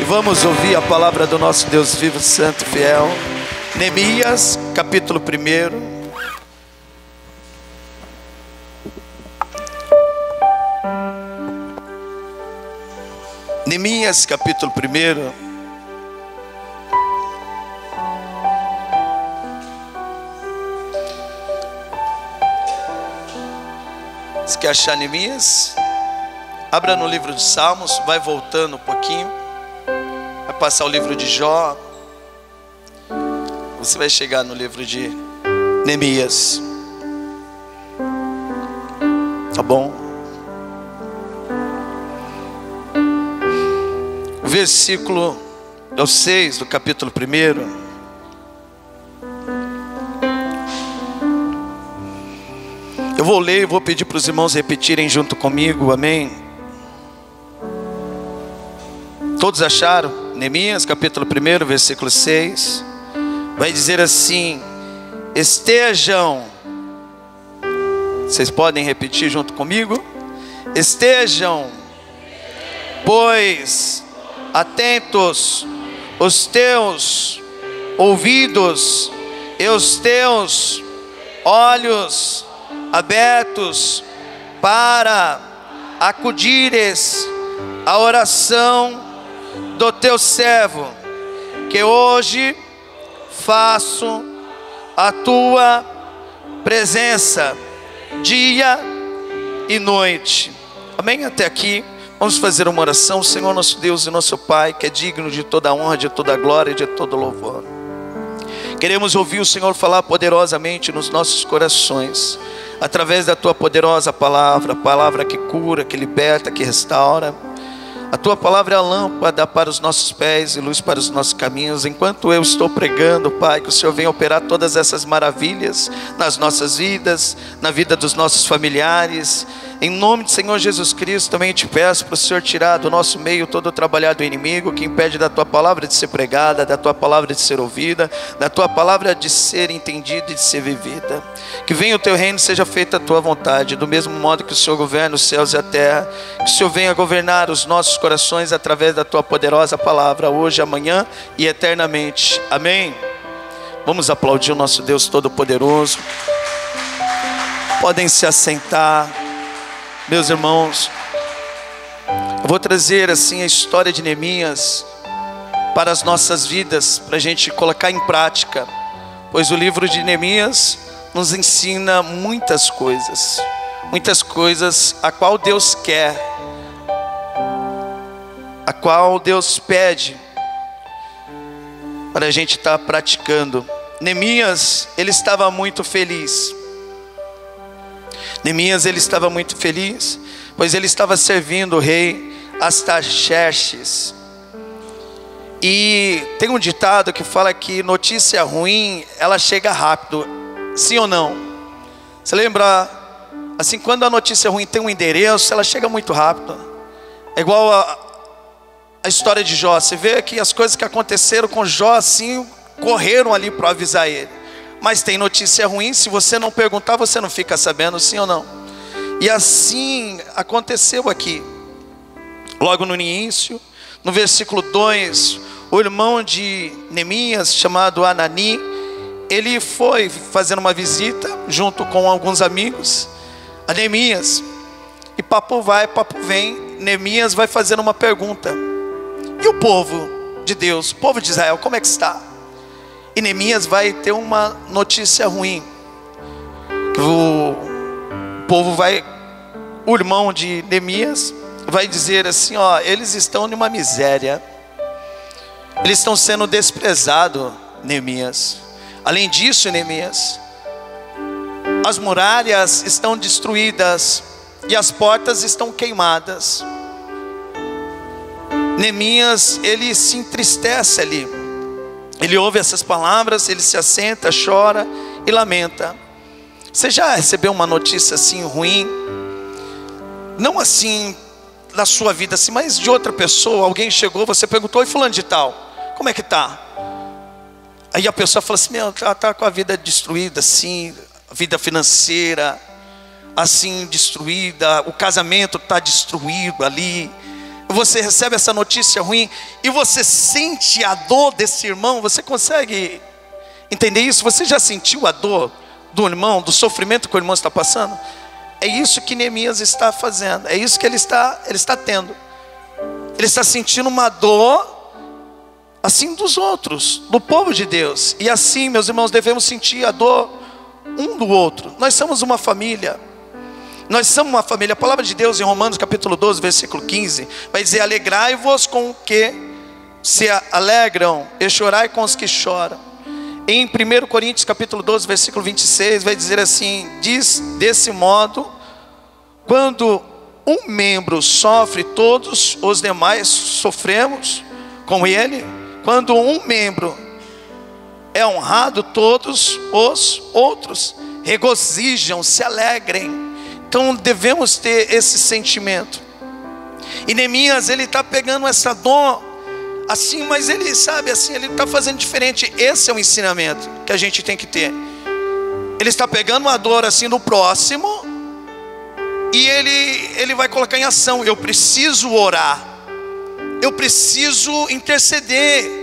E vamos ouvir a palavra do nosso Deus vivo, santo, fiel. Neemias, capítulo 1. Neemias, capítulo 1. Você quer achar Neemias? Abra no livro de Salmos, vai voltando um pouquinho, vai passar o livro de Jó, você vai chegar no livro de Neemias. Tá bom? O versículo é o 6 do capítulo 1. Eu vou ler e vou pedir para os irmãos repetirem junto comigo, amém? Todos acharam? Neemias, capítulo 1, versículo 6. Vai dizer assim: estejam, vocês podem repetir junto comigo? Estejam, pois, atentos os teus ouvidos e os teus olhos abertos para acudires à oração do teu servo, que hoje faço a tua presença dia e noite. Amém? Até aqui, vamos fazer uma oração. Senhor nosso Deus e nosso Pai, que é digno de toda a honra, de toda a glória e de todo louvor. Queremos ouvir o Senhor falar poderosamente nos nossos corações, através da tua poderosa palavra, palavra que cura, que liberta, que restaura. A tua palavra é a lâmpada para os nossos pés e luz para os nossos caminhos. Enquanto eu estou pregando, Pai, que o Senhor venha operar todas essas maravilhas nas nossas vidas, na vida dos nossos familiares. Em nome do Senhor Jesus Cristo, também te peço para o Senhor tirar do nosso meio todo o trabalhar do inimigo, que impede da tua palavra de ser pregada, da tua palavra de ser ouvida, da tua palavra de ser entendida e de ser vivida. Que venha o teu reino, seja feita a tua vontade, do mesmo modo que o Senhor governa os céus e a terra. Que o Senhor venha governar os nossos corações através da tua poderosa palavra, hoje, amanhã e eternamente. Amém? Vamos aplaudir o nosso Deus Todo-Poderoso. Podem se assentar. Meus irmãos, eu vou trazer assim a história de Neemias para as nossas vidas, para a gente colocar em prática, pois o livro de Neemias nos ensina muitas coisas a qual Deus quer, a qual Deus pede para a gente estar praticando. Neemias, ele estava muito feliz. Neemias, ele estava muito feliz, pois ele estava servindo o rei Artaxerxes. E tem um ditado que fala que notícia ruim, ela chega rápido. Sim ou não? Você lembra? Assim, quando a notícia ruim tem um endereço, ela chega muito rápido. É igual a história de Jó. Você vê que as coisas que aconteceram com Jó, assim, correram ali para avisar ele. Mas tem notícia ruim, se você não perguntar, você não fica sabendo, sim ou não? E assim aconteceu aqui. Logo no início, no versículo 2, o irmão de Neemias, chamado Anani, ele foi fazendo uma visita, junto com alguns amigos, a Neemias. E papo vai, papo vem, Neemias vai fazendo uma pergunta. E o povo de Deus, o povo de Israel, como é que está? E Neemias vai ter uma notícia ruim. O irmão de Neemias vai dizer assim, ó, eles estão numa miséria. Eles estão sendo desprezados, Neemias. Além disso, Neemias, as muralhas estão destruídas e as portas estão queimadas. Neemias, ele se entristece ali. Ele ouve essas palavras, ele se assenta, chora e lamenta. Você já recebeu uma notícia assim ruim? Não assim na sua vida, assim, mas de outra pessoa. Alguém chegou, você perguntou, e fulano de tal, como é que tá? Aí a pessoa fala assim, meu, tá com a vida destruída assim, a vida financeira assim destruída, o casamento está destruído ali, você recebe essa notícia ruim e você sente a dor desse irmão. Você consegue entender isso? Você já sentiu a dor do irmão, do sofrimento que o irmão está passando? É isso que Neemias está fazendo, é isso que ele está tendo. Ele está sentindo uma dor assim dos outros, do povo de Deus. E assim, meus irmãos, devemos sentir a dor um do outro. Nós somos uma família. Nós somos uma família. A palavra de Deus em Romanos capítulo 12, versículo 15 vai dizer: alegrai-vos com o que se alegram e chorai com os que choram. Em 1 Coríntios capítulo 12, versículo 26 vai dizer assim: diz desse modo, quando um membro sofre, todos os demais sofremos com ele. Quando um membro é honrado, todos os outros regozijam, se alegrem. Então devemos ter esse sentimento. E Neemias, ele está pegando essa dor assim, mas ele sabe assim, ele está fazendo diferente. Esse é o ensinamento que a gente tem que ter. Ele está pegando uma dor assim do próximo e ele vai colocar em ação. Eu preciso orar, eu preciso interceder.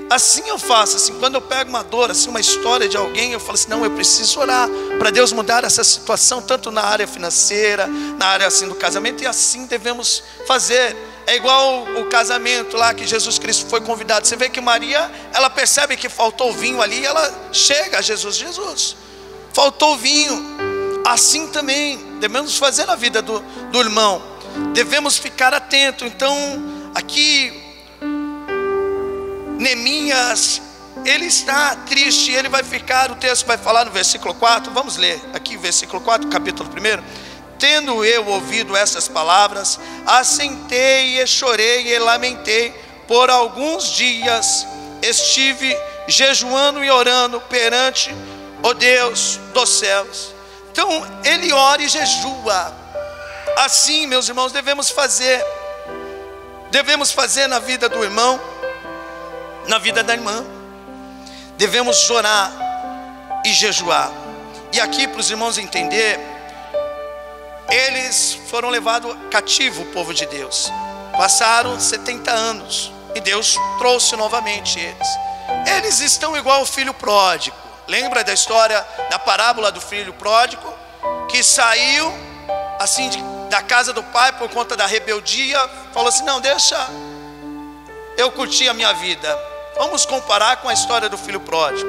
Assim eu faço, assim, quando eu pego uma dor, assim, uma história de alguém, eu falo assim: não, eu preciso orar para Deus mudar essa situação, tanto na área financeira, na área assim do casamento. E assim devemos fazer. É igual o casamento lá que Jesus Cristo foi convidado. Você vê que Maria, ela percebe que faltou vinho ali, ela chega a Jesus: Jesus, faltou vinho. Assim também devemos fazer na vida do irmão. Devemos ficar atento. Então aqui Neemias, ele está triste, ele vai ficar, o texto vai falar no versículo 4, vamos ler aqui o versículo 4, capítulo 1. Tendo eu ouvido essas palavras, assentei e chorei e lamentei, por alguns dias estive jejuando e orando perante o Deus dos céus. Então ele ora e jejua. Assim, meus irmãos, devemos fazer na vida do irmão, na vida da irmã. Devemos orar e jejuar. E aqui, para os irmãos entender, eles foram levados cativo, o povo de Deus. Passaram 70 anos e Deus trouxe novamente eles. Eles estão igual o filho pródigo. Lembra da história, da parábola do filho pródigo, que saiu assim da casa do pai por conta da rebeldia? Falou assim: não, deixa eu curtir a minha vida. Vamos comparar com a história do filho pródigo.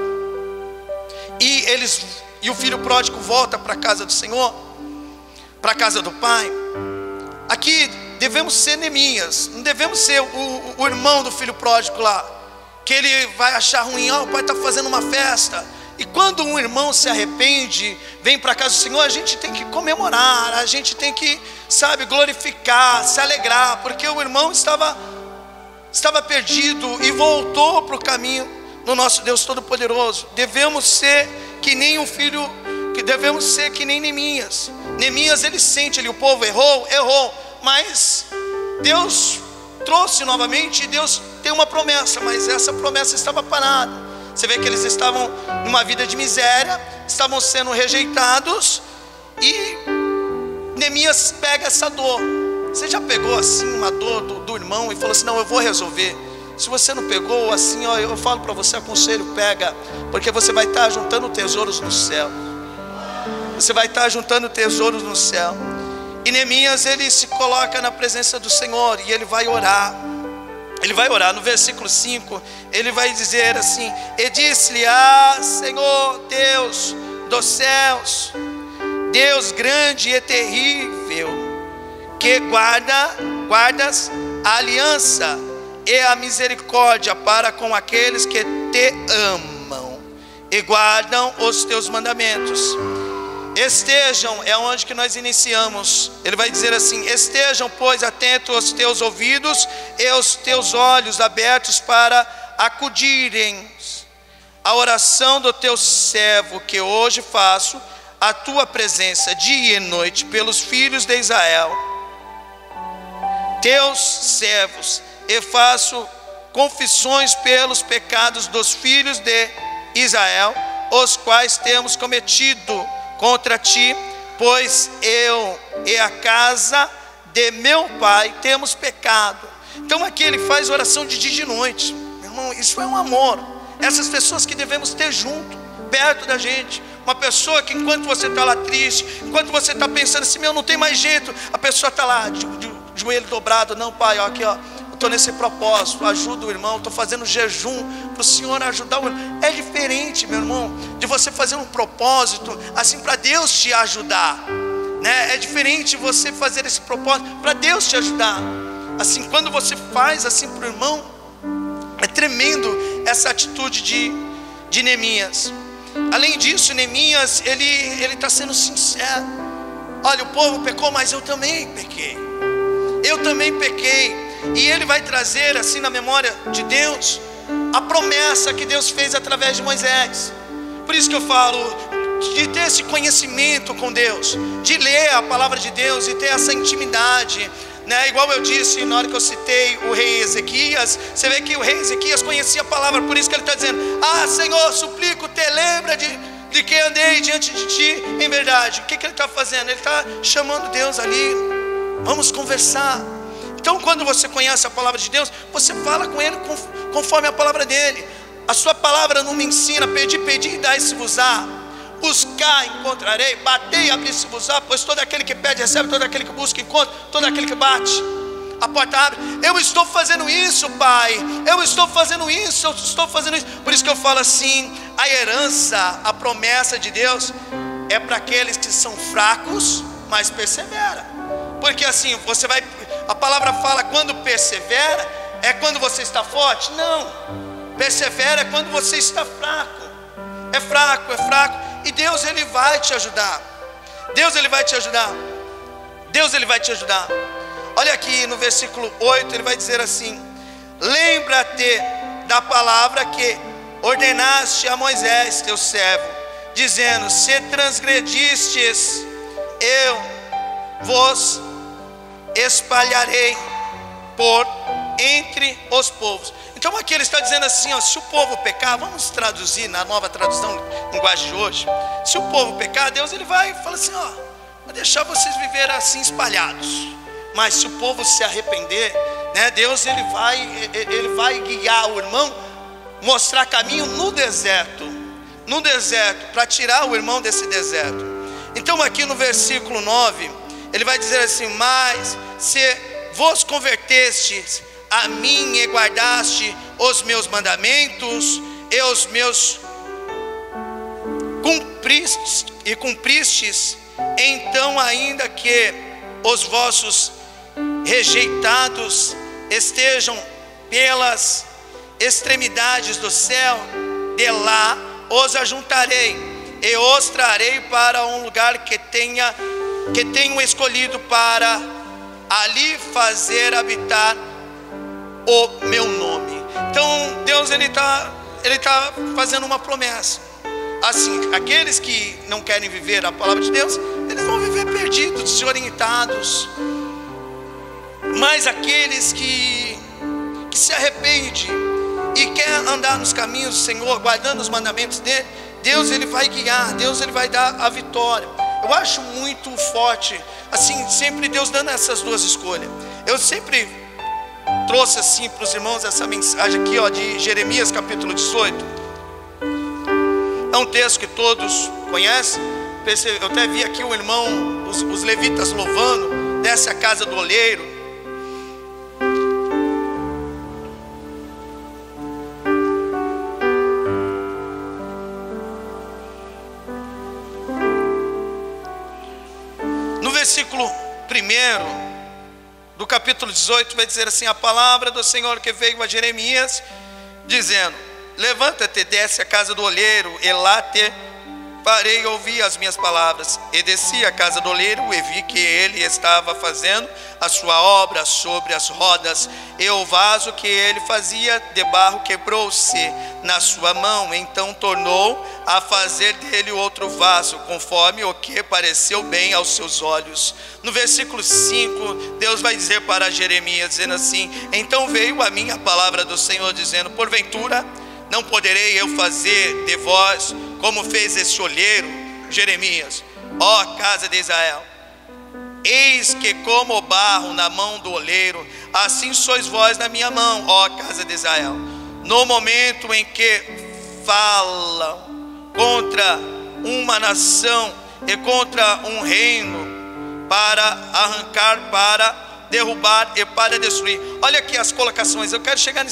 E o filho pródigo volta para a casa do Senhor, para a casa do pai. Aqui devemos ser Neemias, não devemos ser o irmão do filho pródigo lá, que ele vai achar ruim: o pai está fazendo uma festa. E quando um irmão se arrepende, vem para a casa do Senhor, a gente tem que comemorar, a gente tem que, glorificar, se alegrar, porque o irmão estava perdido e voltou para o caminho do nosso Deus Todo-Poderoso. Devemos ser que nem devemos ser que nem Neemias. Neemias, ele sente ali, o povo errou, mas Deus trouxe novamente, e Deus tem uma promessa, mas essa promessa estava parada. Você vê que eles estavam numa vida de miséria, estavam sendo rejeitados, e Neemias pega essa dor. Você já pegou assim uma dor do irmão e falou assim: não, eu vou resolver? Se você não pegou, assim, eu falo para você, aconselho, pega, porque você vai estar juntando tesouros no céu. Você vai estar juntando tesouros no céu. E Neemias, ele se coloca na presença do Senhor e ele vai orar. Ele vai orar. No versículo 5, ele vai dizer assim: e disse-lhe: Senhor Deus dos céus, Deus grande e terrível, que guardas a aliança e a misericórdia para com aqueles que te amam e guardam os teus mandamentos. Estejam, é onde que nós iniciamos. Ele vai dizer assim: estejam, pois, atentos os teus ouvidos e os teus olhos abertos para acudirem à oração do teu servo, que hoje faço a tua presença dia e noite pelos filhos de Israel, teus servos, e faço confissões pelos pecados dos filhos de Israel, os quais temos cometido contra ti, pois eu e a casa de meu pai temos pecado. Então aqui ele faz oração de dia e de noite. Meu irmão, isso é um amor. Essas pessoas que devemos ter junto, perto da gente. Uma pessoa que enquanto você está lá triste, enquanto você está pensando assim, meu, não tem mais jeito, a pessoa está lá de joelho dobrado. Não, pai, ó, aqui ó, eu estou nesse propósito, ajuda o irmão, estou fazendo jejum para o Senhor ajudar o irmão. É diferente, meu irmão, de você fazer um propósito assim para Deus te ajudar, né? É diferente você fazer esse propósito para Deus te ajudar. Assim, quando você faz assim para o irmão, é tremendo essa atitude de Neemias. Além disso, Neemias, ele está sendo sincero. Olha, o povo pecou, mas eu também pequei. Eu também pequei. E ele vai trazer assim na memória de Deus a promessa que Deus fez através de Moisés. Por isso que eu falo de ter esse conhecimento com Deus, de ler a palavra de Deus e ter essa intimidade, né? Igual eu disse na hora que eu citei o rei Ezequias, você vê que o rei Ezequias conhecia a palavra, por isso que ele está dizendo: ah, Senhor, suplico, te lembra de que andei diante de ti em verdade. O que ele está fazendo? Ele está chamando Deus ali, vamos conversar. Então quando você conhece a palavra de Deus, você fala com ele conforme a palavra dele. A sua palavra não me ensina: pedi e dai-se-vos-á, buscar, encontrarei, batei e abrir-se-vos-á, pois todo aquele que pede recebe, todo aquele que busca encontra, todo aquele que bate, a porta abre. Eu estou fazendo isso, Pai, eu estou fazendo isso, eu estou fazendo isso. Por isso que eu falo assim, a herança, a promessa de Deus é para aqueles que são fracos, mas persevera. Porque assim, você vai, a palavra fala, quando persevera, é quando você está forte? Não, persevera é quando você está fraco. É fraco, e Deus ele vai te ajudar. Deus ele vai te ajudar. Deus ele vai te ajudar. Olha aqui no versículo 8, ele vai dizer assim: lembra-te da palavra que ordenaste a Moisés teu servo, dizendo: se transgredistes, eu vos espalharei por entre os povos. Então aqui ele está dizendo assim, ó, se o povo pecar, vamos traduzir na nova tradução, linguagem de hoje, se o povo pecar, Deus ele vai falar assim, ó, vou deixar vocês viverem assim espalhados, mas se o povo se arrepender, né, Deus ele vai guiar o irmão, mostrar caminho no deserto, para tirar o irmão desse deserto. Então aqui no versículo 9, ele vai dizer assim: mas se vos convertestes a mim e guardaste os meus mandamentos e os meus cumpristes, então ainda que os vossos rejeitados estejam pelas extremidades do céu, de lá os ajuntarei e os trarei para um lugar que tenho escolhido, para ali fazer habitar o meu nome. Então Deus ele tá fazendo uma promessa. Assim, aqueles que não querem viver a palavra de Deus, eles vão viver perdidos, desorientados. Mas aqueles que se arrependem e quer andar nos caminhos do Senhor, guardando os mandamentos dele, Deus ele vai guiar, Deus ele vai dar a vitória. Eu acho muito forte, assim, sempre Deus dando essas duas escolhas. Eu sempre trouxe assim para os irmãos essa mensagem aqui, ó, de Jeremias capítulo 18. É um texto que todos conhecem. Eu até vi aqui o irmão, os levitas louvando, desce a casa do oleiro. No versículo 1 do capítulo 18 vai dizer assim: a palavra do Senhor que veio a Jeremias, dizendo: levanta-te, desce a casa do oleiro, e lá te farei ouvir as minhas palavras. E desci à casa do oleiro, e vi que ele estava fazendo a sua obra sobre as rodas, e o vaso que ele fazia de barro quebrou-se na sua mão. Então tornou a fazer dele outro vaso, conforme o que pareceu bem aos seus olhos. No versículo 5, Deus vai dizer para Jeremias, dizendo assim: então veio a mim a palavra do Senhor, dizendo: porventura não poderei eu fazer de vós como fez esse olheiro, Jeremias, ó casa de Israel? Eis que como barro na mão do oleiro, assim sois vós na minha mão, ó casa de Israel. No momento em que falam contra uma nação e contra um reino, para arrancar, para derrubar e para destruir. Olha aqui as colocações, eu quero chegar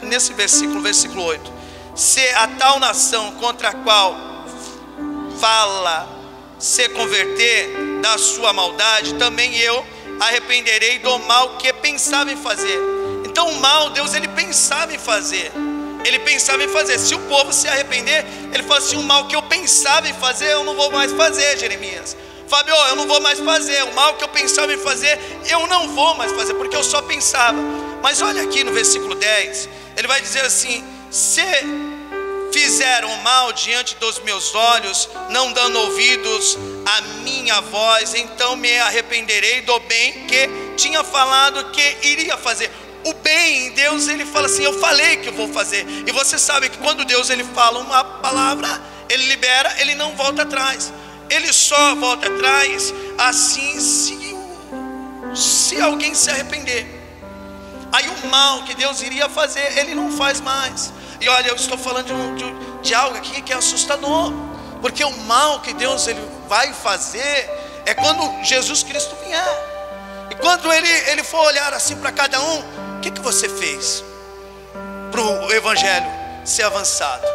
nesse versículo, versículo 8. Se a tal nação contra a qual fala se converter da sua maldade, também eu arrependerei do mal que pensava em fazer. Então o mal, Deus, ele pensava em fazer. Ele pensava em fazer. Se o povo se arrepender, ele fala assim: o mal que eu pensava em fazer, eu não vou mais fazer, Jeremias. Fábio, eu não vou mais fazer. O mal que eu pensava em fazer, eu não vou mais fazer, porque eu só pensava. Mas olha aqui no versículo 10, ele vai dizer assim: se fizeram mal diante dos meus olhos, não dando ouvidos à minha voz, então me arrependerei do bem que tinha falado que iria fazer. O bem, Deus, ele fala assim: eu falei que eu vou fazer. E você sabe que quando Deus, ele fala uma palavra, ele libera, ele não volta atrás. Ele só volta atrás assim se alguém se arrepender. Aí o mal que Deus iria fazer, ele não faz mais. E olha, eu estou falando de algo aqui que é assustador, porque o mal que Deus, ele vai fazer é quando Jesus Cristo vier. E quando ele for olhar assim para cada um, o que você fez para o evangelho ser avançado?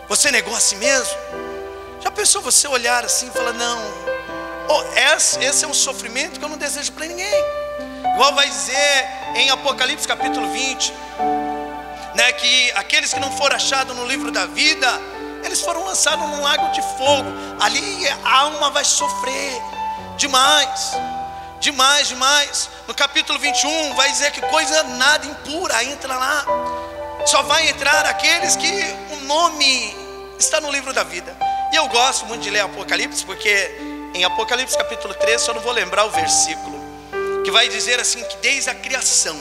Você negou a si mesmo? Já pensou você olhar assim e falar: não, esse é um sofrimento que eu não desejo para ninguém. Igual vai dizer em Apocalipse capítulo 20, né, que aqueles que não foram achados no livro da vida, eles foram lançados num lago de fogo. Ali a alma vai sofrer demais, demais, demais. No capítulo 21 vai dizer que coisa nada impura entra lá. Só vai entrar aqueles que o nome está no livro da vida. E eu gosto muito de ler Apocalipse, porque em Apocalipse capítulo 3, só não vou lembrar o versículo, que vai dizer assim, que desde a criação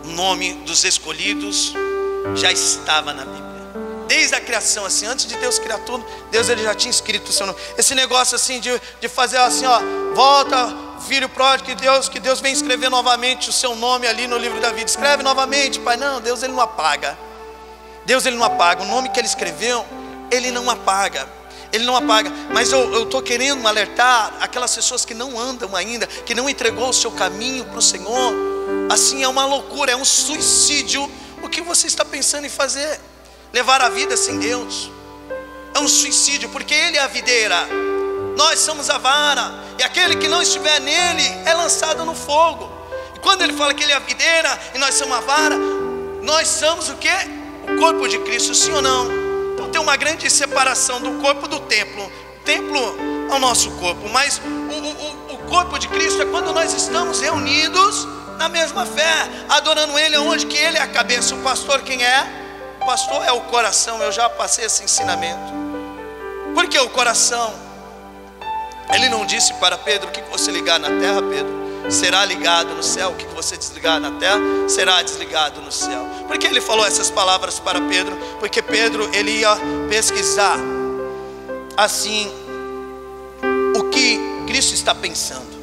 o nome dos escolhidos já estava na Bíblia. Desde a criação, assim, antes de Deus criar tudo, Deus, ele já tinha escrito o seu nome. Esse negócio assim de fazer assim, ó, volta, filho pródigo, que Deus vem escrever novamente o seu nome ali no livro da vida. Escreve novamente, pai. Não, Deus, ele não apaga. Deus, ele não apaga. O nome que ele escreveu, ele não apaga. Ele não apaga. Mas eu estou querendo alertar aquelas pessoas que não andam ainda, que não entregou o seu caminho para o Senhor. Assim, é uma loucura, é um suicídio o que você está pensando em fazer. Levar a vida sem Deus é um suicídio, porque ele é a videira, nós somos a vara, e aquele que não estiver nele é lançado no fogo. E quando ele fala que ele é a videira e nós somos a vara, nós somos o quê? O corpo de Cristo, sim ou não? Então tem uma grande separação do corpo do templo. O templo é o nosso corpo, mas o corpo de Cristo é quando nós estamos reunidos na mesma fé, adorando ele, onde que ele é a cabeça. O pastor quem é? O pastor é o coração. Eu já passei esse ensinamento. Por que o coração? Ele não disse para Pedro: o que você ligar na terra, Pedro, será ligado no céu. O que você desligar na terra, será desligado no céu. Por que ele falou essas palavras para Pedro? Porque Pedro, ele ia pesquisar assim o que Cristo está pensando.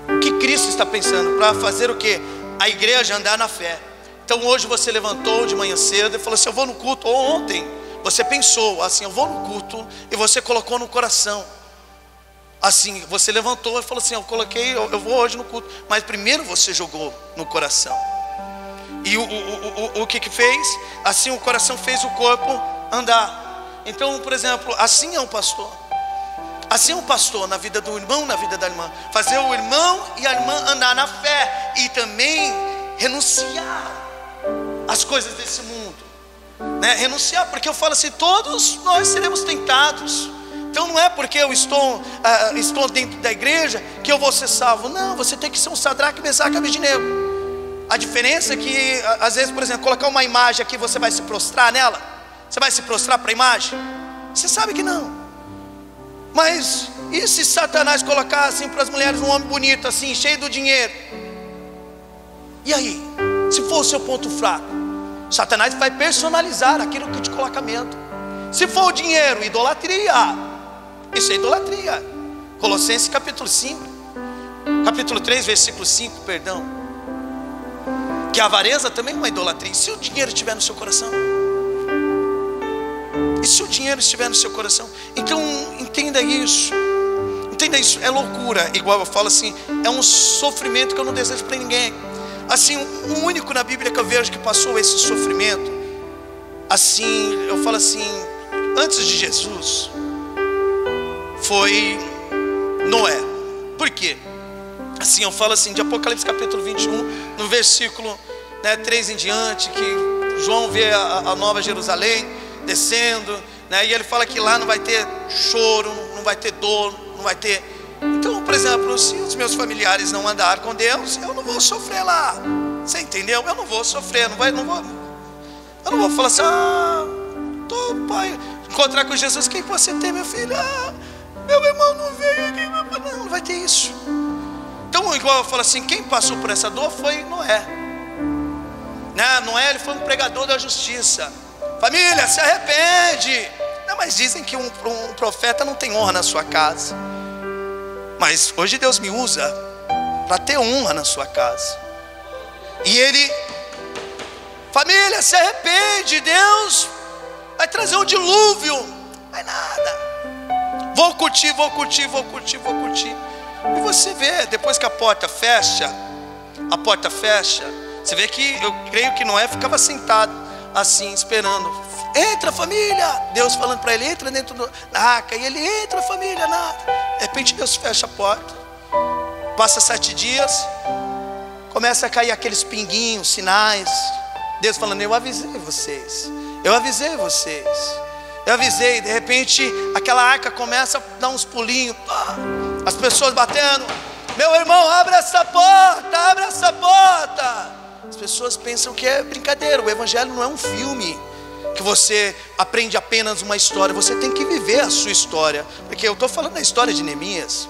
O que Cristo está pensando para fazer o que? A igreja andar na fé. Então hoje você levantou de manhã cedo e falou assim: eu vou no culto. Ou ontem você pensou assim: eu vou no culto, e você colocou no coração. Assim, você levantou e falou assim: eu vou hoje no culto. Mas primeiro você jogou no coração. E o que fez? Assim o coração fez o corpo andar. Então, por exemplo, assim é um pastor. Assim é um pastor na vida do irmão, na vida da irmã. Fazer o irmão e a irmã andar na fé. E também renunciar às coisas desse mundo, né? Renunciar, porque eu falo assim: todos nós seremos tentados. Então não é porque eu estou dentro da igreja que eu vou ser salvo. Não, você tem que ser um Sadraque, Mesaque e Abednego. A diferença é que às vezes, por exemplo, colocar uma imagem aqui, você vai se prostrar nela? Você vai se prostrar para a imagem? Você sabe que não. Mas e se Satanás colocar assim para as mulheres um homem bonito assim, cheio do dinheiro? E aí? Se for o seu ponto fraco, Satanás vai personalizar aquilo que te coloca medo. Se for o dinheiro, idolatria. Isso é idolatria. Colossenses capítulo 5, capítulo 3, versículo 5, perdão. Que a avareza também é uma idolatria. E se o dinheiro estiver no seu coração? E se o dinheiro estiver no seu coração? Então entenda isso. Entenda isso, é loucura. Igual eu falo assim, é um sofrimento que eu não desejo para ninguém. Assim, o único na Bíblia que eu vejo que passou esse sofrimento, assim, eu falo assim, antes de Jesus, foi Noé. Por quê? Assim, eu falo assim, de Apocalipse capítulo 21, no versículo 3 em diante, que João vê a nova Jerusalém descendo, e ele fala que lá não vai ter choro, não vai ter dor, não vai ter. Então, por exemplo, se os meus familiares não andarem com Deus, eu não vou sofrer lá. Você entendeu? Eu não vou sofrer, eu não vou falar assim, pai, encontrar com Jesus, quem você tem, meu filho? Meu irmão não veio aqui, não vai ter isso. Então, igual eu falo assim, quem passou por essa dor foi Noé. Noé, ele foi um pregador da justiça. Família, se arrepende. Mas dizem que um profeta não tem honra na sua casa. Mas hoje Deus me usa para ter honra na sua casa. E ele, família, se arrepende. Deus vai trazer um dilúvio. Vai nada. Vou curtir. E você vê, depois que a porta fecha, você vê que eu creio que Noé ficava sentado assim, esperando. Entra, família. Deus falando para ele, entra dentro da arca. E ele entra, família, nada. De repente Deus fecha a porta. Passa 7 dias, começa a cair aqueles pinguinhos, sinais. Deus falando, eu avisei vocês. De repente aquela arca começa a dar uns pulinhos. As pessoas batendo. Meu irmão, abre essa porta. As pessoas pensam que é brincadeira. O evangelho não é um filme que você aprende apenas uma história. Você tem que viver a sua história. Porque eu estou falando da história de Neemias.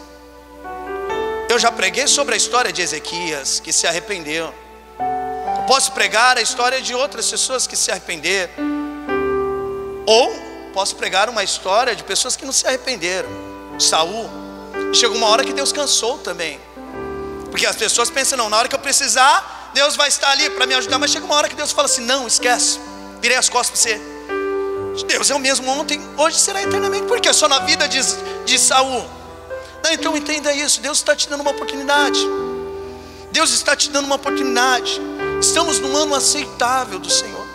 Eu já preguei sobre a história de Ezequias, que se arrependeu. Eu posso pregar a história de outras pessoas que se arrependeram. Ou posso pregar uma história de pessoas que não se arrependeram. Saul. Chegou uma hora que Deus cansou também. Porque as pessoas pensam, não, na hora que eu precisar, Deus vai estar ali para me ajudar. Mas chega uma hora que Deus fala assim, não, esquece. Virei as costas para você. Deus é o mesmo ontem, hoje será eternamente. Por quê? Só na vida de Saul. Não, então entenda isso. Deus está te dando uma oportunidade. Estamos num ano aceitável do Senhor.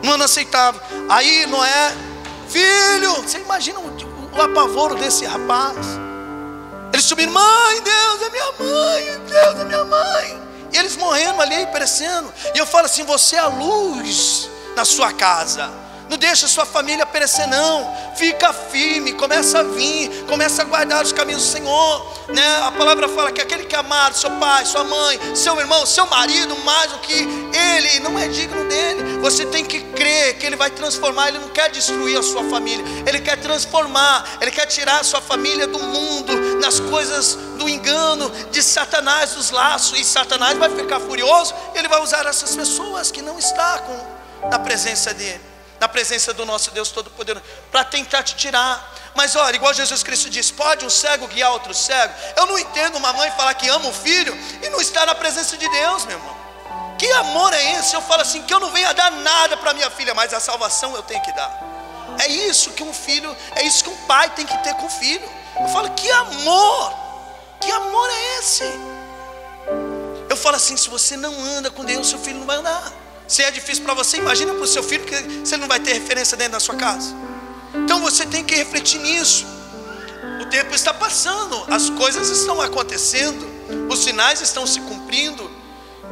Num ano aceitável. Aí Noé, filho, você imagina o apavoro desse rapaz. Eles subiram, mãe, Deus é minha mãe. E eles morrendo ali, perecendo. E eu falo assim, você é a luz na sua casa. Não deixa a sua família perecer não. Fica firme, começa a vir, começa a guardar os caminhos do Senhor, A palavra fala que aquele que amar seu pai, sua mãe, seu irmão, seu marido, mais do que ele, não é digno dele. Você tem que crer que ele vai transformar. Ele não quer destruir a sua família, ele quer transformar. Ele quer tirar a sua família do mundo, nas coisas do engano, de Satanás, dos laços. E Satanás vai ficar furioso. Ele vai usar essas pessoas que não estão na presença dele, na presença do nosso Deus Todo-Poderoso, para tentar te tirar. Mas olha, igual Jesus Cristo diz, pode um cego guiar outro cego? Eu não entendo uma mãe falar que ama o filho e não estar na presença de Deus, meu irmão. Que amor é esse? Eu falo assim, que eu não venho a dar nada para minha filha, mas a salvação eu tenho que dar. É isso que um filho, é isso que um pai tem que ter com o filho. Eu falo, que amor é esse? Eu falo assim, se você não anda com Deus, seu filho não vai andar. Se é difícil para você, imagina para o seu filho que você não vai ter referência dentro da sua casa. Então você tem que refletir nisso. O tempo está passando, as coisas estão acontecendo, os sinais estão se cumprindo,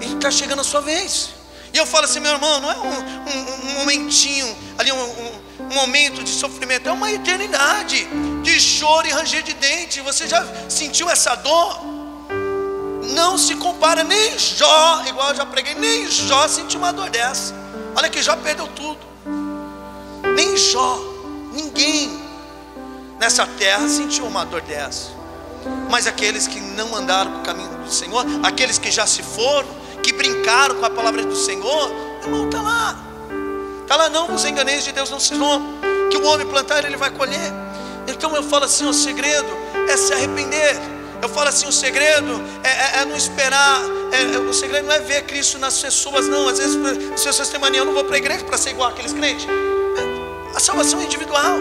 e está chegando a sua vez. E eu falo assim, meu irmão, não é um momentinho ali, um momento de sofrimento, é uma eternidade de choro e ranger de dente. Você já sentiu essa dor? Não se compara, nem Jó, igual eu já preguei, nem Jó sentiu uma dor dessa. Olha que Jó perdeu tudo. Nem Jó, ninguém nessa terra sentiu uma dor dessa. Mas aqueles que não andaram no caminho do Senhor, aqueles que já se foram, que brincaram com a palavra do Senhor, irmão, está lá, não vos enganeis, de Deus não se zombra, que o homem plantar ele vai colher. Então eu falo assim, o segredo é se arrepender. Eu falo assim, o segredo é não esperar, o segredo não é ver Cristo nas pessoas, não. Às vezes as pessoas têm mania, eu não vou para a igreja para ser igual aqueles crentes. A salvação é individual.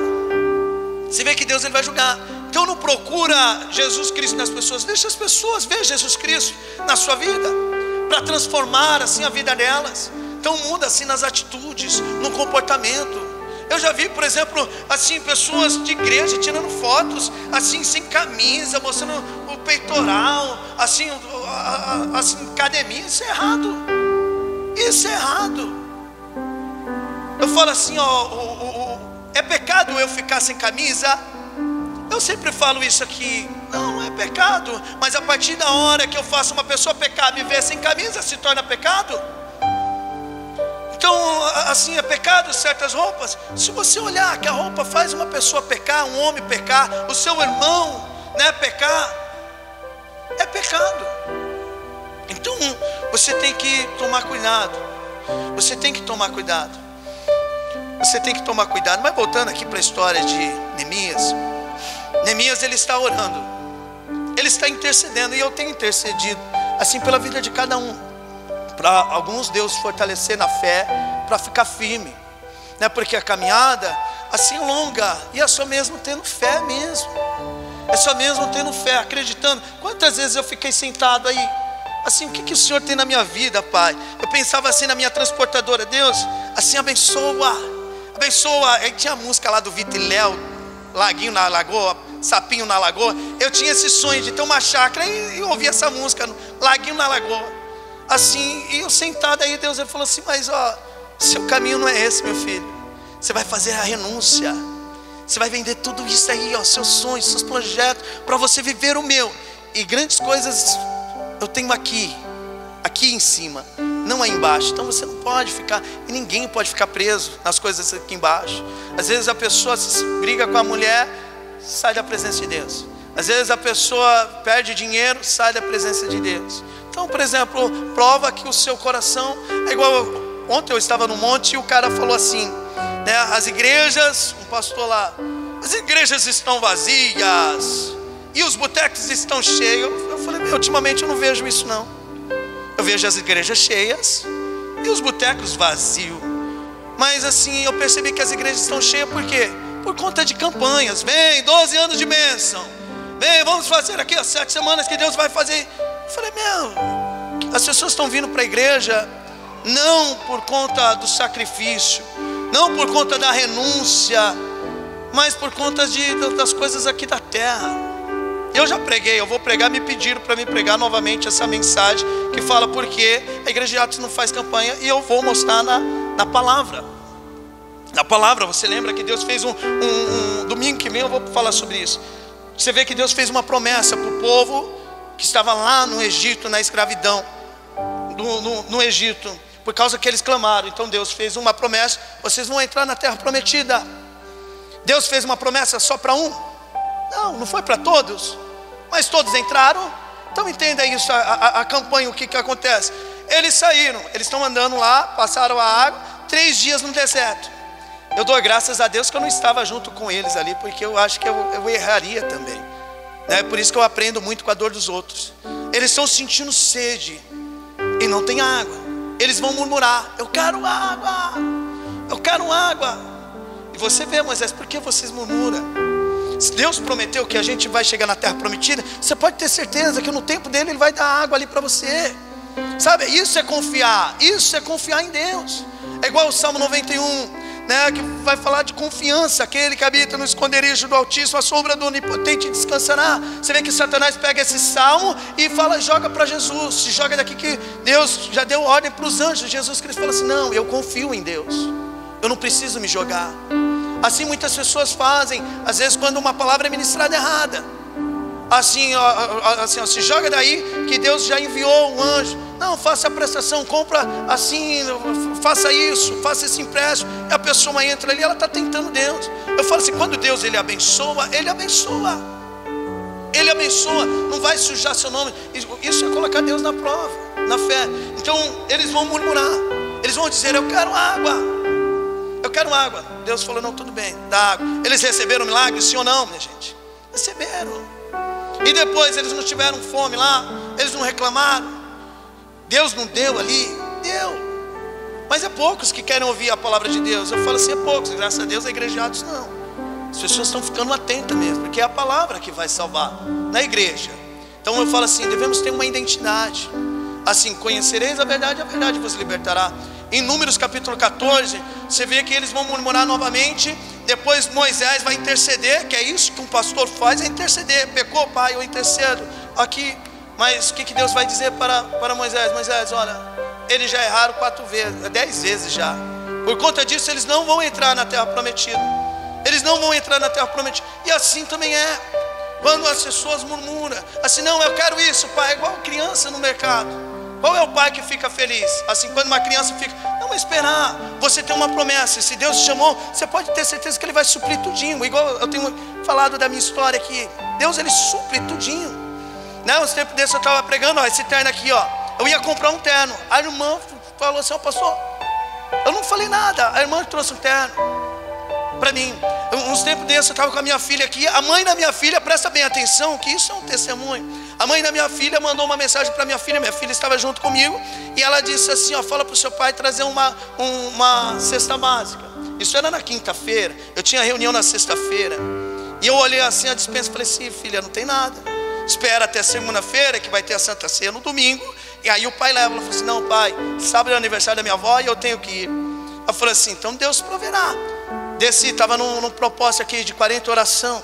Você vê que Deus ele vai julgar. Então não procura Jesus Cristo nas pessoas, deixa as pessoas ver Jesus Cristo na sua vida, para transformar assim a vida delas. Então muda assim nas atitudes, no comportamento. Eu já vi, por exemplo, assim, pessoas de igreja tirando fotos, assim, sem camisa, mostrando o peitoral, assim, academia. Isso é errado. Isso é errado. Eu falo assim, é pecado eu ficar sem camisa? Eu sempre falo isso aqui. Não é pecado. Mas a partir da hora que eu faço uma pessoa pecar, me ver sem camisa, se torna pecado? Então, assim, é pecado certas roupas? Se você olhar que a roupa faz uma pessoa pecar, um homem pecar, o seu irmão, né, pecar, é pecado. Então, você tem que tomar cuidado. Você tem que tomar cuidado. Você tem que tomar cuidado. Mas voltando aqui para a história de Neemias. Neemias, ele está orando. Ele está intercedendo. E eu tenho intercedido, assim, pela vida de cada um. Para alguns Deus fortalecer na fé, para ficar firme, né? Porque a caminhada assim longa, e é só mesmo tendo fé mesmo. É só mesmo tendo fé, acreditando. Quantas vezes eu fiquei sentado aí, assim, o que o Senhor tem na minha vida, Pai? Eu pensava assim na minha transportadora, Deus, assim, abençoa, abençoa. Aí tinha a música lá do Vitiléu, Laguinho na Lagoa, Sapinho na Lagoa. Eu tinha esse sonho de ter uma chácara e ouvir essa música, Laguinho na Lagoa. Assim, e eu sentado aí, Deus ele falou assim, mas seu caminho não é esse, meu filho. Você vai fazer a renúncia. Você vai vender tudo isso aí, seus sonhos, seus projetos, para você viver o meu. E grandes coisas eu tenho aqui em cima, não aí embaixo. Então você não pode ficar, e ninguém pode ficar preso nas coisas aqui embaixo. Às vezes a pessoa se briga com a mulher, sai da presença de Deus. Às vezes a pessoa perde dinheiro, sai da presença de Deus. Então, por exemplo, prova que o seu coração é igual. Ontem eu estava no monte e o cara falou assim, né? As igrejas, um pastor lá, as igrejas estão vazias e os botecos estão cheios. Eu falei, ultimamente eu não vejo isso não. Eu vejo as igrejas cheias e os botecos vazios. Mas assim, eu percebi que as igrejas estão cheias por quê? Por conta de campanhas. Vem, 12 anos de bênção. Vem, vamos fazer aqui as 7 semanas que Deus vai fazer. Eu falei, as pessoas estão vindo para a igreja não por conta do sacrifício, não por conta da renúncia, mas por conta das coisas aqui da terra. Eu já preguei, eu vou pregar, me pediram para me pregar novamente essa mensagem que fala porque a igreja de Atos não faz campanha, e eu vou mostrar na palavra. Na palavra, você lembra que Deus fez domingo que vem eu vou falar sobre isso. Você vê que Deus fez uma promessa para o povo que estava lá no Egito, na escravidão, no Egito, por causa que eles clamaram. Então Deus fez uma promessa, vocês vão entrar na terra prometida. Deus fez uma promessa só para um? Não foi para todos, mas todos entraram. Então entenda isso, a campanha, o que acontece? Eles saíram, eles estão andando lá, passaram a água, 3 dias no deserto. Eu dou graças a Deus que eu não estava junto com eles ali, porque eu acho que eu erraria também. É por isso que eu aprendo muito com a dor dos outros. Eles estão sentindo sede e não tem água. Eles vão murmurar, eu quero água, eu quero água. E você vê, Moisés, por que vocês murmuram? Se Deus prometeu que a gente vai chegar na terra prometida, você pode ter certeza que no tempo dele Ele vai dar água ali para você. Sabe, isso é confiar em Deus. É igual o Salmo 91, né, que vai falar de confiança. Aquele que habita no esconderijo do Altíssimo, a sombra do Onipotente descansará. Você vê que Satanás pega esse salmo e fala, joga para Jesus, se joga daqui que Deus já deu ordem para os anjos. Jesus Cristo fala assim, não, eu confio em Deus, eu não preciso me jogar. Assim muitas pessoas fazem, às vezes quando uma palavra é ministrada errada, assim, se joga daí que Deus já enviou um anjo. Não, faça a prestação, compra assim, faça isso, faça esse empréstimo. E a pessoa entra ali, ela está tentando Deus. Eu falo assim, quando Deus Ele abençoa, Ele abençoa. Ele abençoa, não vai sujar seu nome. Isso é colocar Deus na prova, na fé. Então eles vão murmurar, eles vão dizer, eu quero água, eu quero água. Deus falou, não, tudo bem, dá água. Eles receberam o milagre, sim ou não, minha gente? Receberam. E depois eles não tiveram fome lá, eles não reclamaram. Deus não deu ali? Deu. Mas é poucos que querem ouvir a palavra de Deus. Eu falo assim, é poucos, graças a Deus, igrejados não. As pessoas estão ficando atentas mesmo, porque é a palavra que vai salvar na igreja. Então eu falo assim, devemos ter uma identidade. Assim, conhecereis a verdade vos libertará. Em Números capítulo 14, você vê que eles vão murmurar novamente. Depois Moisés vai interceder, que é isso que um pastor faz, é interceder. Pecou, pai, eu intercedo aqui. Mas o que Deus vai dizer para Moisés? Moisés, olha, eles já erraram 10 vezes já. Por conta disso eles não vão entrar na terra prometida. Eles não vão entrar na terra prometida. E assim também é. Quando as pessoas murmuram assim, não, eu quero isso, pai. É igual criança no mercado. Qual é o pai que fica feliz? Assim, quando uma criança fica, não, mas esperar, você tem uma promessa. Se Deus te chamou, você pode ter certeza que Ele vai suprir tudinho. Igual eu tenho falado da minha história aqui. Deus, Ele supre tudinho, né? Uns tempos desses eu estava pregando, ó, esse terno aqui, ó. Eu ia comprar um terno. A irmã falou assim, ó, pastor, eu não falei nada. A irmã trouxe um terno para mim. Uns tempos desses eu estava com a minha filha aqui. A mãe da minha filha, presta bem atenção, que isso é um testemunho. A mãe da minha filha mandou uma mensagem para minha filha estava junto comigo. E ela disse assim, ó, fala para o seu pai trazer uma cesta básica. Isso era na quinta-feira. Eu tinha reunião na sexta-feira. E eu olhei assim a despensa e falei assim, filha, não tem nada. Espera até segunda-feira, que vai ter a Santa Ceia no domingo. E aí o pai leva. Ela falou assim, não, pai, sábado é o aniversário da minha avó e eu tenho que ir. Eu falei assim, então Deus proverá. Desci, estava num propósito aqui de 40 oração,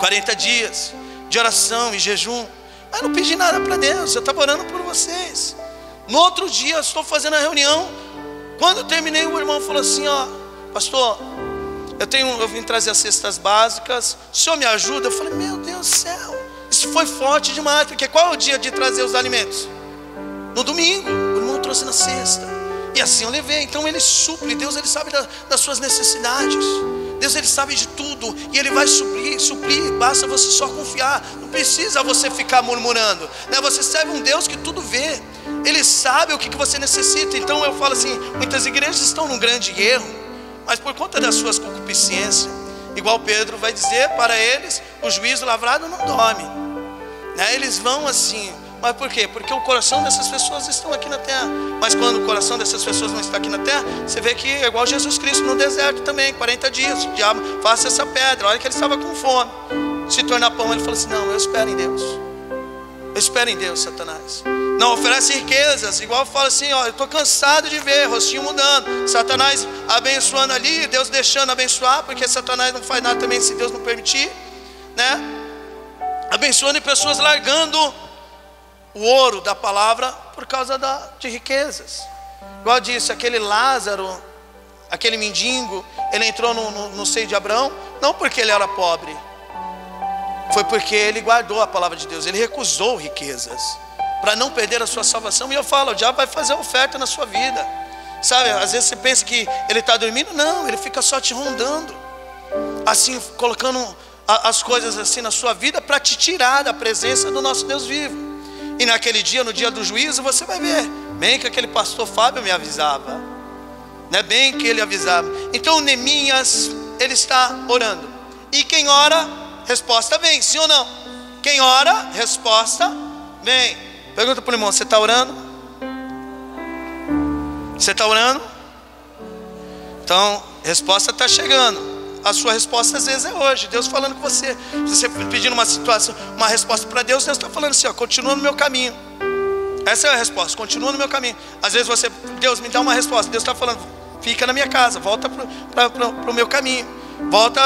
40 dias de oração e jejum. Mas não pedi nada para Deus, eu estava orando por vocês. No outro dia eu estou fazendo a reunião. Quando eu terminei, o irmão falou assim, ó, pastor, eu vim trazer as cestas básicas, o senhor me ajuda? Eu falei, meu Deus do céu, isso foi forte demais. Porque qual é o dia de trazer os alimentos? No domingo. O irmão trouxe na sexta. E assim eu levei. Então Ele supre. Deus, Ele sabe das suas necessidades. Deus, Ele sabe de tudo. E Ele vai suprir. Basta você só confiar. Não precisa você ficar murmurando, né? Você serve um Deus que tudo vê. Ele sabe o que você necessita. Então eu falo assim, muitas igrejas estão num grande erro, mas por conta das suas concupiscências. Igual Pedro vai dizer para eles, o juízo lavrado não dorme, né? Eles vão assim. Mas por quê? Porque o coração dessas pessoas estão aqui na terra. Mas quando o coração dessas pessoas não está aqui na terra, você vê que é igual Jesus Cristo no deserto também, 40 dias, o diabo, faça essa pedra. Olha que ele estava com fome, se tornar pão. Ele falou assim, não, eu espero em Deus. Eu espero em Deus, Satanás. Não oferece riquezas, igual fala assim, ó, eu estou cansado de ver, rostinho mudando, Satanás abençoando ali, Deus deixando abençoar, porque Satanás não faz nada também se Deus não permitir, né? Abençoando e pessoas largando o ouro da palavra por causa de riquezas. Igual disse, aquele Lázaro, aquele mendigo, ele entrou no seio de Abraão, não porque ele era pobre, foi porque ele guardou a palavra de Deus. Ele recusou riquezas para não perder a sua salvação. E eu falo, o diabo vai fazer oferta na sua vida, sabe? Às vezes você pensa que ele está dormindo. Não, ele fica só te rondando, assim, colocando as coisas assim na sua vida para te tirar da presença do nosso Deus vivo. E naquele dia, no dia do juízo, você vai ver, bem que aquele pastor Fábio me avisava, né? Bem que ele avisava. Então Neemias, ele está orando. E quem ora, resposta vem, sim ou não? Quem ora, resposta vem. Pergunta para o irmão, você está orando? Você está orando? Então, resposta está chegando. A sua resposta às vezes é hoje, Deus falando com você. Se você pedindo uma situação, uma resposta para Deus, Deus está falando assim, ó, continua no meu caminho. Essa é a resposta, continua no meu caminho. Às vezes você, Deus me dá uma resposta, Deus está falando, fica na minha casa, volta para o meu caminho, volta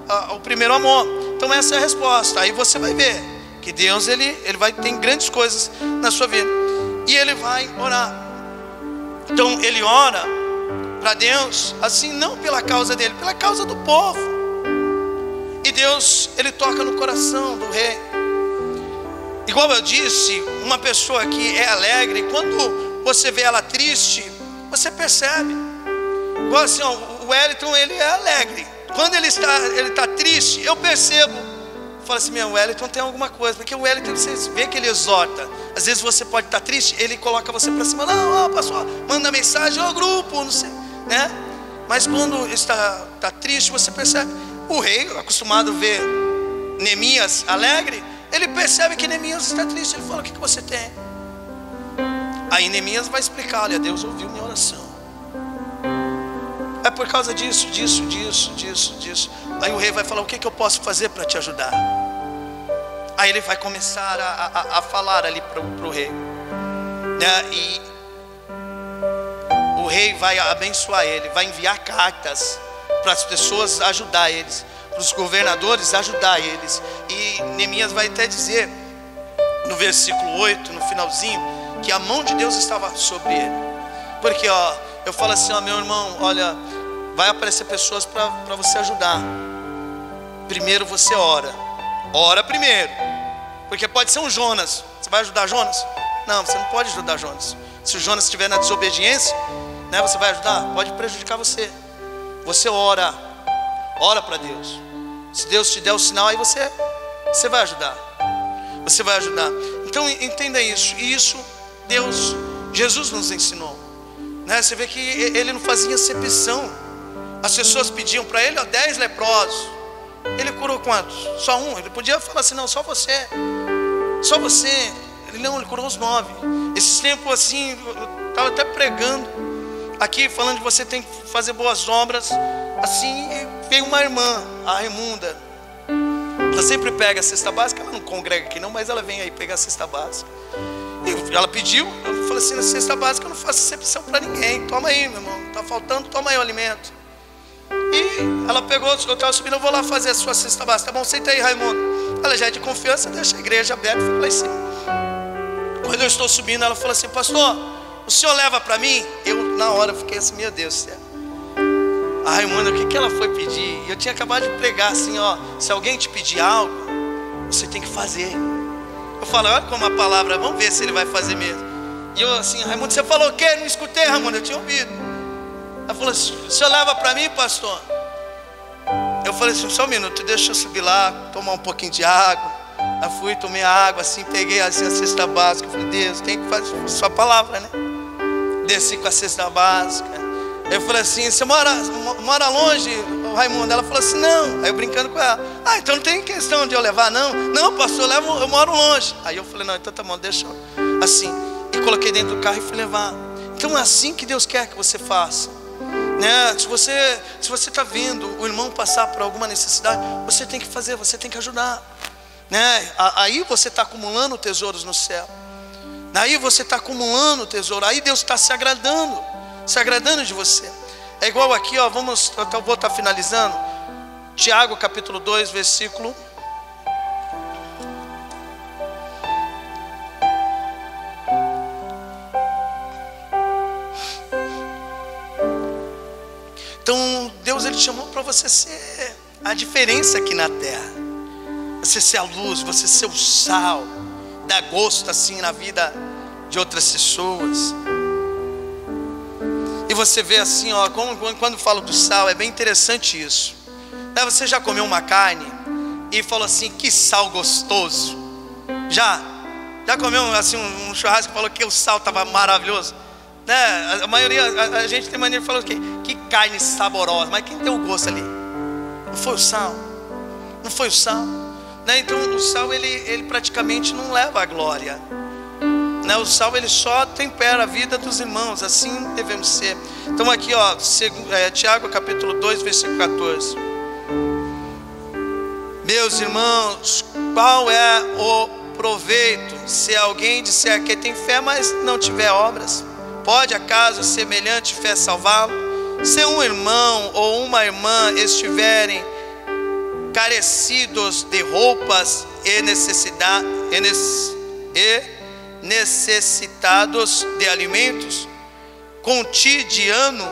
ao primeiro amor. Então essa é a resposta. Aí você vai ver que Deus, ele vai ter grandes coisas na sua vida. E ele vai orar. Então ele ora para Deus, assim, não pela causa dele, pela causa do povo. E Deus, ele toca no coração do rei. Igual eu disse, uma pessoa que é alegre, quando você vê ela triste, você percebe. Igual assim, ó, o Wellington, ele é alegre. Quando ele está triste, eu percebo. Fala assim, meu, o Wellington tem alguma coisa. Porque o Wellington, você vê que ele exorta. Às vezes você pode estar triste, ele coloca você para cima. Não, ó, pastor, manda mensagem, ó, grupo, não sei, né? Mas quando está triste, você percebe. O rei, acostumado a ver Neemias alegre, ele percebe que Neemias está triste. Ele fala: o que você tem? Aí Neemias vai explicar: olha, Deus ouviu minha oração, é por causa disso. Aí o rei vai falar: o que eu posso fazer para te ajudar? Aí ele vai começar a falar ali para o rei, né? E o rei vai abençoar ele, vai enviar cartas para as pessoas ajudar eles, para os governadores ajudar eles. E Neemias vai até dizer no versículo 8, no finalzinho, que a mão de Deus estava sobre ele. Porque eu falo assim: meu irmão, olha, vai aparecer pessoas para você ajudar. Primeiro você ora primeiro, porque pode ser um Jonas. Você vai ajudar Jonas? Não, você não pode ajudar Jonas. Se o Jonas estiver na desobediência, né, você vai ajudar? Pode prejudicar você. Você ora para Deus. Se Deus te der o sinal, aí você vai ajudar. Você vai ajudar. Então entenda isso. E isso Jesus nos ensinou, né? Você vê que ele não fazia acepção. As pessoas pediam para ele 10 leprosos. Ele curou quantos? Só um. Ele podia falar assim: não, só você. Ele curou os 9. Esses tempos assim, eu estava até pregando aqui, falando de você tem que fazer boas obras. Assim, veio uma irmã, a Raimunda. Ela sempre pega a cesta básica. Ela não congrega aqui não, mas ela vem aí pegar a cesta básica. E ela pediu, eu falei assim: na cesta básica eu não faço acepção para ninguém. Toma aí, meu irmão, está faltando, toma aí o alimento. E ela pegou, eu estava subindo: eu vou lá fazer a sua cesta básica. Tá bom, senta aí, Raimundo. Ela já é de confiança, deixa a igreja aberta, fica lá em cima. Quando eu estou subindo, ela falou assim: pastor, o senhor leva para mim? Eu na hora fiquei assim: meu Deus do céu, a Raimunda, o que ela foi pedir? Eu tinha acabado de pregar assim: se alguém te pedir algo, você tem que fazer. Eu falo: olha como a palavra, vamos ver se ele vai fazer mesmo. E eu assim: Raimundo, você falou o quê? Não escutei, Raimundo, eu tinha ouvido. Ela falou: o senhor leva para mim, pastor? Eu falei assim: só um minuto, deixa eu subir lá, tomar um pouquinho de água. Eu fui, tomei a água assim, peguei assim a cesta básica. Eu falei: Deus, tem que fazer sua palavra, né? Desci com a cesta básica. Eu falei assim: você mora longe, Raimundo? Ela falou assim: não. Aí eu brincando com ela: então não tem questão de eu levar, não? Não, pastor, eu moro longe. Aí eu falei: não, então tá bom, deixa eu. Assim, e coloquei dentro do carro e fui levar. Então é assim que Deus quer que você faça, né? Se você está vendo o irmão passar por alguma necessidade, você tem que fazer, você tem que ajudar, né? Aí você está acumulando tesouros no céu. Aí você está acumulando tesouro. Aí Deus está se agradando de você. É igual aqui, eu vou estar finalizando. Tiago capítulo 2, versículo 1. Então Deus, ele chamou para você ser a diferença aqui na terra. Você ser a luz, você ser o sal, dar gosto assim na vida de outras pessoas. E você vê assim, quando falo do sal, é bem interessante isso. Você já comeu uma carne e falou assim: que sal gostoso? Já comeu assim um churrasco e falou que o sal estava maravilhoso, né? A maioria, a gente tem mania de falar o quê? Que carne saborosa. Mas quem tem o gosto ali? Não foi o sal, né? Então o sal ele praticamente não leva a glória, né? O sal ele só tempera a vida dos irmãos. Assim devemos ser. Então aqui Tiago capítulo 2, versículo 14. Meus irmãos, qual é o proveito se alguém disser que tem fé, mas não tiver obras? Pode acaso semelhante fé salvá-lo? Se um irmão ou uma irmã estiverem carecidos de roupas e necessitados de alimentos cotidiano,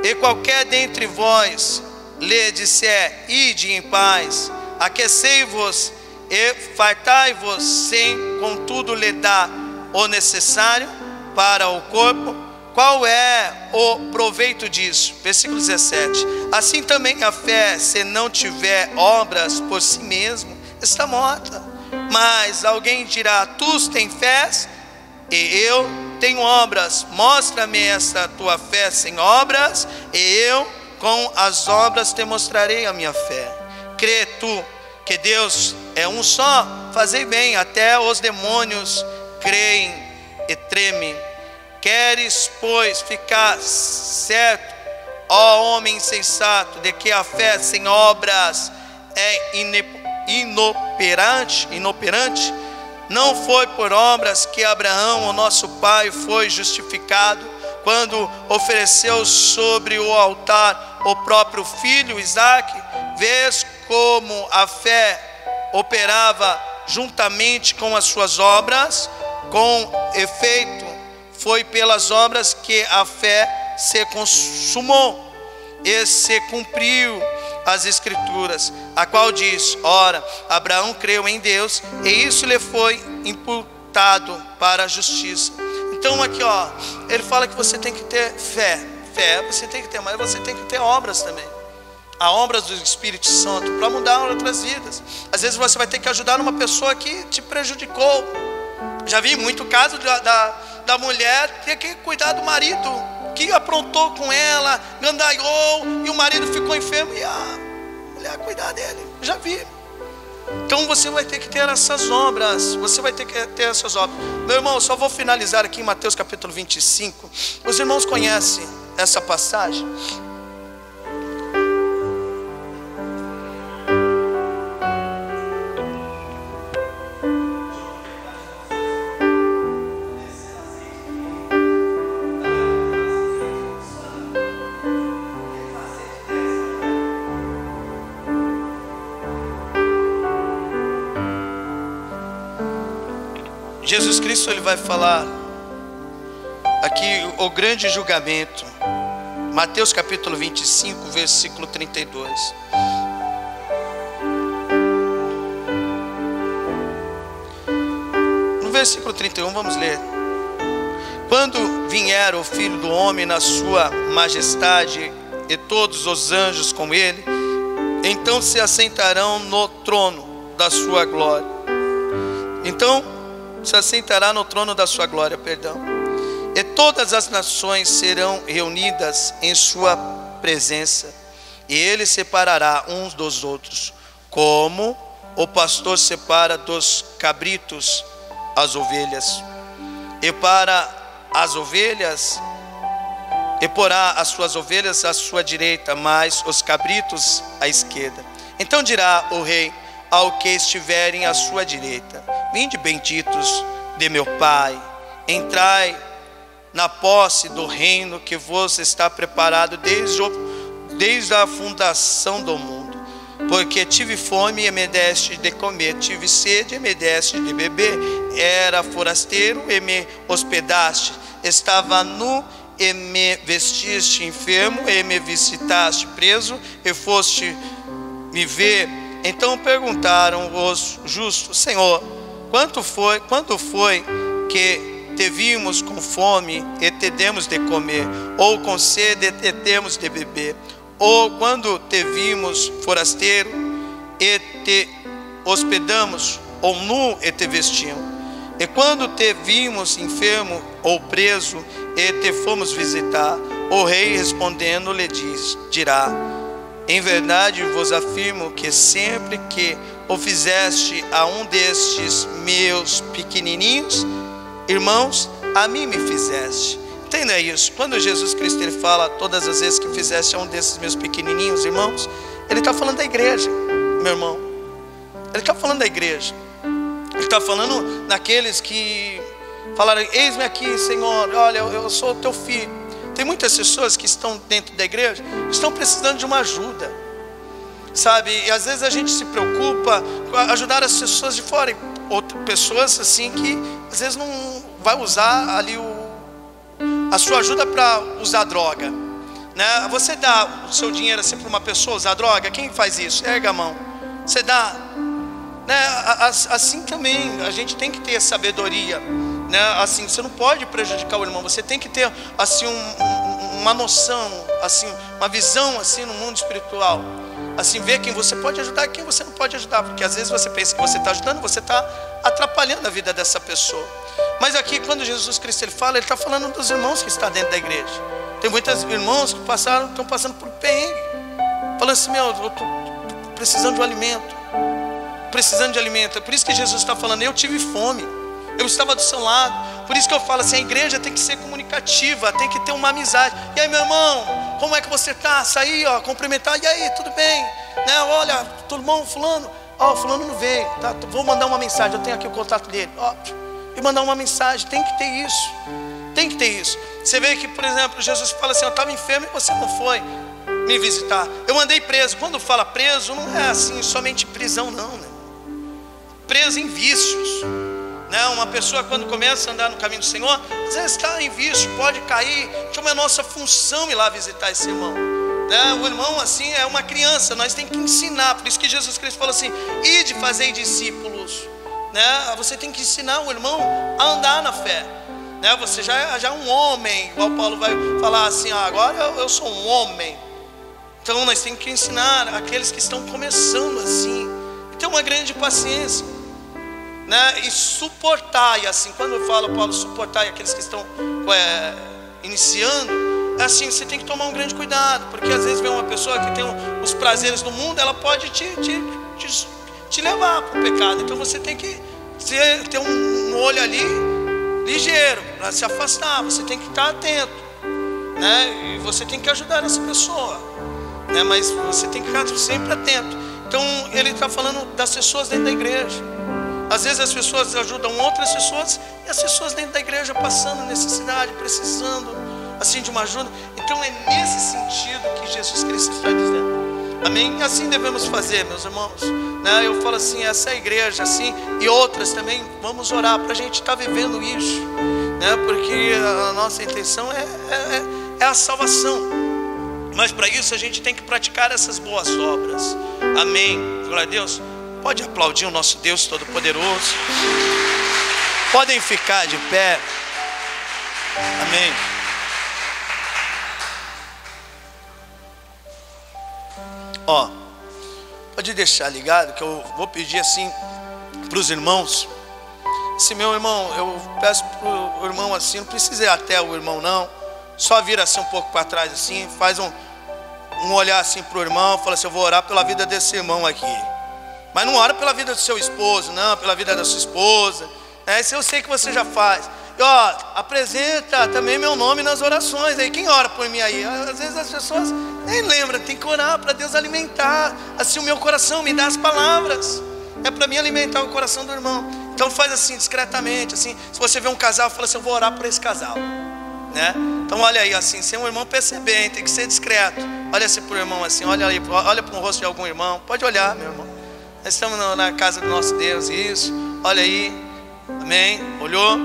e qualquer dentre vós lhe disser: ide em paz, aquecei-vos e fartai-vos, sem contudo lhe dar o necessário para o corpo, qual é o proveito disso? Versículo 17. Assim também a fé, se não tiver obras por si mesmo, está morta. Mas alguém dirá: tu tens fé e eu tenho obras. Mostra-me essa tua fé sem obras, e eu com as obras te mostrarei a minha fé. Crê tu porque Deus é um só, fazei bem, até os demônios creem e tremem. Queres, pois, ficar certo, ó homem insensato, de que a fé sem obras é inoperante? Não foi por obras que Abraão, o nosso pai, foi justificado, quando ofereceu sobre o altar o próprio filho Isaque? Vês como a fé operava juntamente com as suas obras? Com efeito, foi pelas obras que a fé se consumou e se cumpriu as Escrituras, a qual diz: ora, Abraão creu em Deus, e isso lhe foi imputado para a justiça. Então aqui, ele fala que você tem que ter fé você tem que ter, mas você tem que ter obras também, a obras do Espírito Santo, para mudar outras vidas. Às vezes você vai ter que ajudar uma pessoa que te prejudicou. Já vi muito caso da mulher ter que cuidar do marido, que aprontou com ela, gandaiou, e o marido ficou enfermo, e a mulher cuidar dele. Já vi. Então você vai ter que ter essas obras. Você vai ter que ter essas obras. Meu irmão, eu só vou finalizar aqui em Mateus capítulo 25. Os irmãos conhecem essa passagem? Jesus Cristo, ele vai falar aqui o grande julgamento. Mateus capítulo 25, versículo 32. No versículo 31, vamos ler. Quando vier o Filho do Homem na sua majestade e todos os anjos com ele, então se assentarão no trono da sua glória. Então se assentará no trono da sua glória, e todas as nações serão reunidas em sua presença, e ele separará uns dos outros, como o pastor separa dos cabritos as ovelhas, e para as ovelhas, e porá as suas ovelhas à sua direita, mas os cabritos à esquerda. Então dirá o rei ao que estiverem à sua direita: vinde, benditos de meu Pai, entrai na posse do reino que vos está preparado desde a fundação do mundo. Porque tive fome e me deste de comer, tive sede e me deste de beber, era forasteiro e me hospedaste, estava nu e me vestiste, enfermo e me visitaste, preso e foste me ver. Então perguntaram os justos: Senhor, quando foi que te vimos com fome e te demos de comer, ou com sede e te demos de beber? Ou quando te vimos forasteiro e te hospedamos, ou nu e te vestimos? E quando te vimos enfermo ou preso e te fomos visitar? O rei respondendo lhe dirá: em verdade vos afirmo que sempre que o fizeste a um destes meus pequenininhos irmãos, a mim me fizeste. Entenda isso. Quando Jesus Cristo ele fala todas as vezes que fizeste a um desses meus pequenininhos irmãos, ele está falando da igreja, meu irmão. Ele está falando da igreja. Ele está falando daqueles que falaram: eis-me aqui, Senhor, olha, eu sou teu filho. Tem muitas pessoas que estão dentro da igreja, estão precisando de uma ajuda, sabe? E às vezes a gente se preocupa com ajudar as pessoas de fora, outras pessoas assim que às vezes não vai usar ali a sua ajuda para usar droga, né? Você dá o seu dinheiro assim para uma pessoa usar droga? Quem faz isso? Erga a mão. Você dá, né? Assim também a gente tem que ter sabedoria, né? Assim, você não pode prejudicar o irmão. Você tem que ter assim uma noção, assim, uma visão assim no mundo espiritual. Assim, ver quem você pode ajudar e quem você não pode ajudar, porque às vezes você pensa que você está ajudando, você está atrapalhando a vida dessa pessoa. Mas aqui, quando Jesus Cristo ele fala, ele está falando dos irmãos que estão dentro da igreja. Tem muitos irmãos que estão passando por perrengue, falando assim: meu, eu estou precisando de um alimento. precisando de alimento. É por isso que Jesus está falando, eu tive fome, eu estava do seu lado. Por isso que eu falo assim, a igreja tem que ser comunicativa, tem que ter uma amizade. E aí, meu irmão, como é que você está? Sair, ó, cumprimentar, e aí, tudo bem? Né? Olha, todo mundo, fulano, ó, fulano não veio, tá? Vou mandar uma mensagem, eu tenho aqui o contato dele, ó, e mandar uma mensagem. Tem que ter isso, tem que ter isso. Você vê que, por exemplo, Jesus fala assim, eu estava enfermo e você não foi me visitar. Eu andei preso. Quando fala preso, não é assim somente prisão, não, né? Preso em vícios, né? Uma pessoa quando começa a andar no caminho do Senhor, às vezes está em vício, pode cair. Então é nossa função ir lá visitar esse irmão, né? O irmão assim é uma criança, nós temos que ensinar. Por isso que Jesus Cristo falou assim, ide fazer discípulos, né? Você tem que ensinar o irmão a andar na fé, né? Você já é um homem, igual Paulo vai falar assim, agora eu sou um homem. Então nós temos que ensinar aqueles que estão começando assim, e ter uma grande paciência, né? E suportar. E assim, quando eu falo, Paulo, suportar e aqueles que estão iniciando, é assim, você tem que tomar um grande cuidado, porque às vezes vem uma pessoa que tem os prazeres do mundo, ela pode te levar para o pecado. Então você tem que ter um olho ali ligeiro para se afastar. Você tem que estar atento, né? E você tem que ajudar essa pessoa, né? Mas você tem que ficar sempre atento. Então ele está falando das pessoas dentro da igreja. Às vezes as pessoas ajudam outras pessoas, e as pessoas dentro da igreja passando necessidade, precisando assim de uma ajuda. Então é nesse sentido que Jesus Cristo está dizendo, amém? E assim devemos fazer, meus irmãos, né? Eu falo assim, essa igreja assim, e outras também, vamos orar para a gente estar vivendo isso, né? Porque a nossa intenção é a salvação. Mas para isso a gente tem que praticar essas boas obras, amém? Glória a Deus. Pode aplaudir o nosso Deus Todo-Poderoso. Podem ficar de pé, amém? Ó, pode deixar ligado que eu vou pedir assim para os irmãos. Se meu irmão, eu peço para o irmão assim, não precisa ir até o irmão não, só vira assim um pouco para trás assim, faz um olhar assim para o irmão, fala assim, eu vou orar pela vida desse irmão aqui. Mas não ora pela vida do seu esposo, não, pela vida da sua esposa, né? Isso eu sei que você já faz. E ó, apresenta também meu nome nas orações aí. Quem ora por mim aí? Às vezes as pessoas nem lembram, tem que orar para Deus alimentar assim o meu coração, me dá as palavras. É para mim alimentar o coração do irmão. Então faz assim, discretamente, assim. Se você vê um casal, fala assim, eu vou orar por esse casal, né? Então olha aí assim, sem o irmão perceber, hein? Tem que ser discreto. Olha assim para o irmão assim, olha aí, olha para o rosto de algum irmão. Pode olhar, meu irmão. Nós estamos na casa do nosso Deus, isso. Olha aí, amém? Olhou?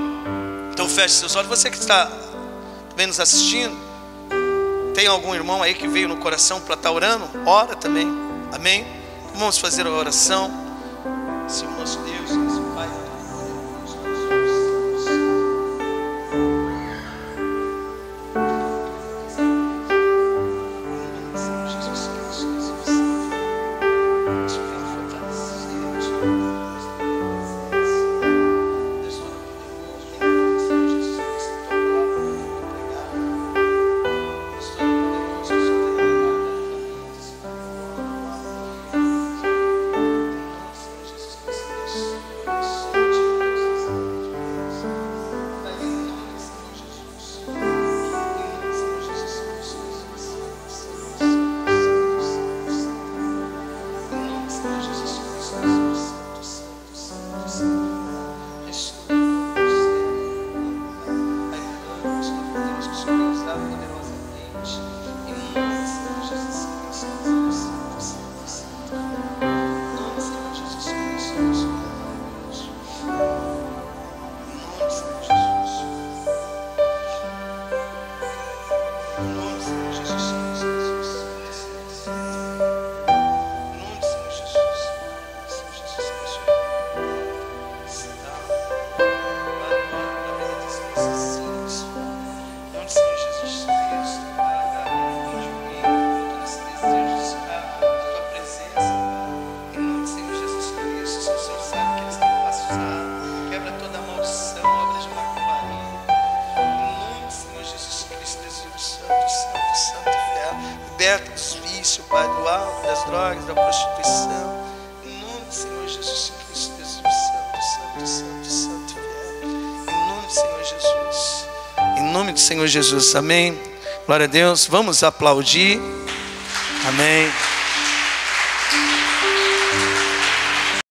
Então feche seus olhos. Você que está também nos assistindo, tem algum irmão aí que veio no coração para estar orando? Ora também, amém? Vamos fazer a oração. Senhor nosso Deus, nosso Pai, liberta dos vícios, Pai, do álcool, das drogas, da prostituição. Em nome do Senhor Jesus nome do Senhor Jesus, amém. Glória a Deus, vamos aplaudir, amém.